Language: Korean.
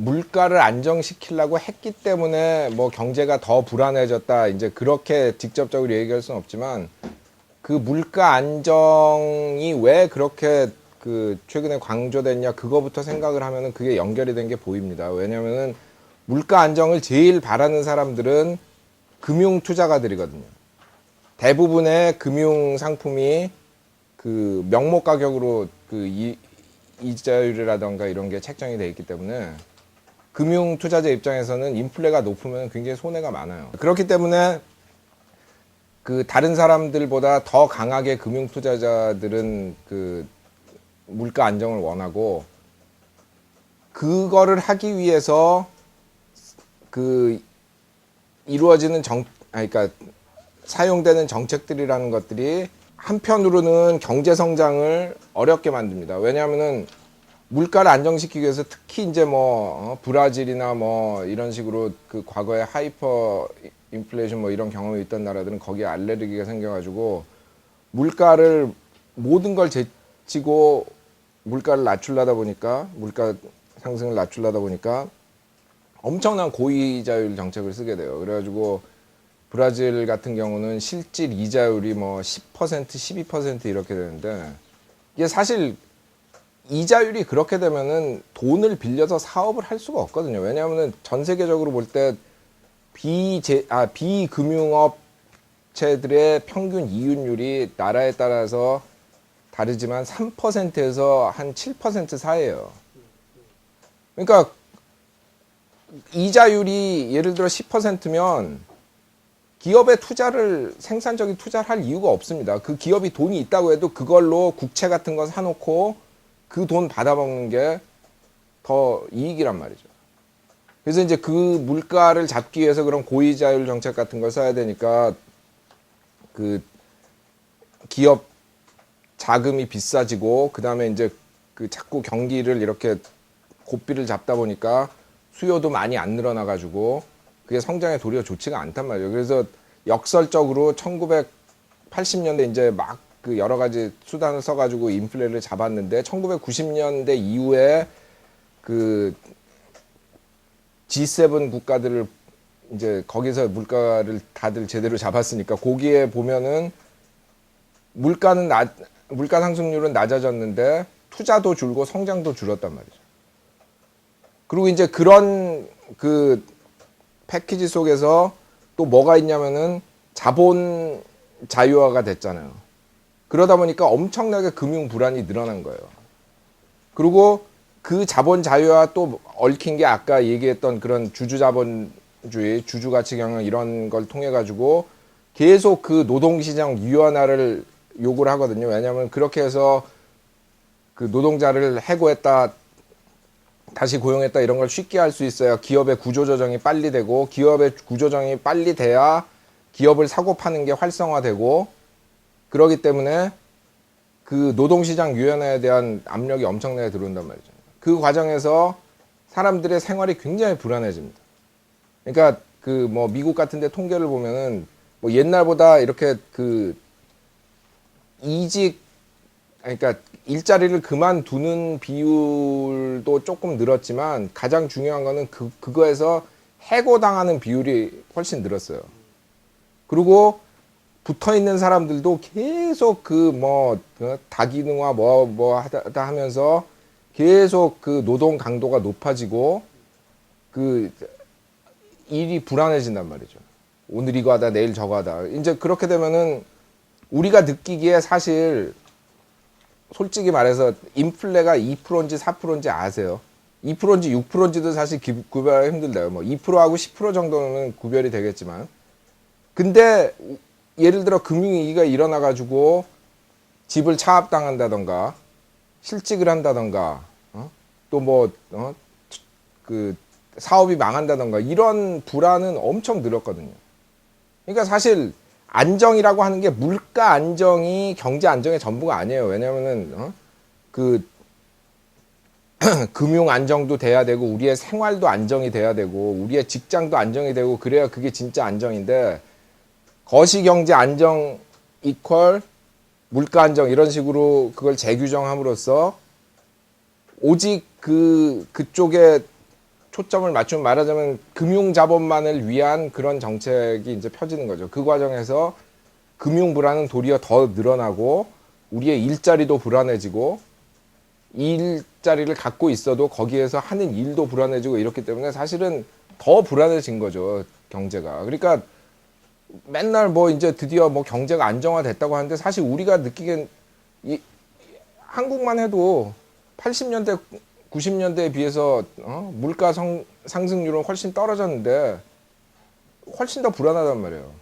물가를 안정시키려고 했기 때문에 뭐 경제가 더 불안해졌다. 이제 그렇게 직접적으로 얘기할 수는 없지만 그 물가 안정이 왜 그렇게 그 최근에 강조됐냐 그거부터 생각을 하면은 그게 연결이 된 게 보입니다. 왜냐면은 물가 안정을 제일 바라는 사람들은 금융 투자가들이거든요. 대부분의 금융 상품이 그 명목 가격으로 그 이자율이라던가 이런 게 책정이 돼 있기 때문에 금융 투자자 입장에서는 인플레가 높으면 굉장히 손해가 많아요. 그렇기 때문에 그 다른 사람들보다 더 강하게 금융 투자자들은 그 물가 안정을 원하고 그거를 하기 위해서 그 이루어지는 그러니까 사용되는 정책들이라는 것들이 한편으로는 경제 성장을 어렵게 만듭니다. 왜냐하면은 물가를 안정시키기 위해서 특히 이제 뭐 브라질이나 뭐 이런 식으로 그 과거에 하이퍼 인플레이션 뭐 이런 경험이 있던 나라들은 거기에 알레르기가 생겨가지고 물가를 모든 걸 제치고 물가를 낮추려다 보니까 물가 상승을 낮추려다 보니까 엄청난 고이자율 정책을 쓰게 돼요. 그래가지고 브라질 같은 경우는 실질 이자율이 뭐 10%, 12% 이렇게 되는데 이게 사실 이자율이 그렇게 되면은 돈을 빌려서 사업을 할 수가 없거든요. 왜냐하면은 전 세계적으로 볼 때 비금융업체들의 평균 이윤율이 나라에 따라서 다르지만 3%에서 한 7% 사이에요. 그러니까 이자율이 예를 들어 10%면 기업의 투자를 생산적인 투자를 할 이유가 없습니다. 그 기업이 돈이 있다고 해도 그걸로 국채 같은 거 사놓고 그 돈 받아먹는 게 더 이익이란 말이죠. 그래서 이제 그 물가를 잡기 위해서 그런 고이자율 정책 같은 걸 써야 되니까 그 기업 자금이 비싸지고 그 다음에 이제 그 자꾸 경기를 이렇게 고삐를 잡다 보니까 수요도 많이 안 늘어나가지고 그게 성장에 도리어 좋지가 않단 말이에요. 그래서 역설적으로 1980년대 이제 막 그 여러 가지 수단을 써가지고 인플레를 잡았는데 1990년대 이후에 그 G7 국가들을 이제 거기서 물가를 다들 제대로 잡았으니까 거기에 보면은 물가 상승률은 낮아졌는데 투자도 줄고 성장도 줄었단 말이죠. 그리고 이제 그런 그 패키지 속에서 또 뭐가 있냐면은 자본 자유화가 됐잖아요. 그러다 보니까 엄청나게 금융 불안이 늘어난 거예요. 그리고 그 자본 자유화 또 얽힌 게 아까 얘기했던 그런 주주자본주의, 주주가치 경영 이런 걸 통해 가지고 계속 그 노동시장 유연화를 요구를 하거든요. 왜냐하면 그렇게 해서 그 노동자를 해고했다, 다시 고용했다 이런 걸 쉽게 할 수 있어야 기업의 구조조정이 빨리 되고 기업의 구조조정이 빨리 돼야 기업을 사고 파는 게 활성화되고 그러기 때문에 그 노동시장 유연화에 대한 압력이 엄청나게 들어온단 말이죠. 그 과정에서 사람들의 생활이 굉장히 불안해집니다. 그러니까 그 뭐 미국 같은 데 통계를 보면은 뭐 옛날보다 이렇게 그 그러니까 일자리를 그만두는 비율도 조금 늘었지만 가장 중요한 거는 그거에서 해고당하는 비율이 훨씬 늘었어요. 그리고 붙어 있는 사람들도 계속 그 뭐 다기능화 뭐 하다 하면서 계속 그 노동 강도가 높아지고 그 일이 불안해진단 말이죠. 오늘 이거 하다 내일 저거 하다. 이제 그렇게 되면은 우리가 느끼기에 사실 솔직히 말해서 인플레가 2%인지 4%인지 아세요? 2%인지 6%인지도 사실 구별하기 힘들다요. 뭐 2%하고 10% 정도는 구별이 되겠지만 근데 예를 들어 금융위기가 일어나가지고 집을 차압당한다던가 실직을 한다던가 또 뭐 그 사업이 망한다던가 이런 불안은 엄청 늘었거든요. 그러니까 사실 안정이라고 하는 게 물가 안정이 경제 안정의 전부가 아니에요. 왜냐면은 그 금융 안정도 돼야 되고 우리의 생활도 안정이 돼야 되고 우리의 직장도 안정이 되고 그래야 그게 진짜 안정인데 거시경제 안정 이퀄 물가 안정 이런 식으로 그걸 재규정함으로써 오직 그쪽에 초점을 맞추면 말하자면 금융 자본만을 위한 그런 정책이 이제 펴지는 거죠. 그 과정에서 금융 불안은 도리어 더 늘어나고 우리의 일자리도 불안해지고 이 일자리를 갖고 있어도 거기에서 하는 일도 불안해지고 이렇기 때문에 사실은 더 불안해진 거죠, 경제가. 그러니까 맨날 뭐 이제 드디어 뭐 경제가 안정화됐다고 하는데 사실 우리가 느끼기엔 한국만 해도 80년대, 90년대에 비해서 물가 상승률은 훨씬 떨어졌는데 훨씬 더 불안하단 말이에요.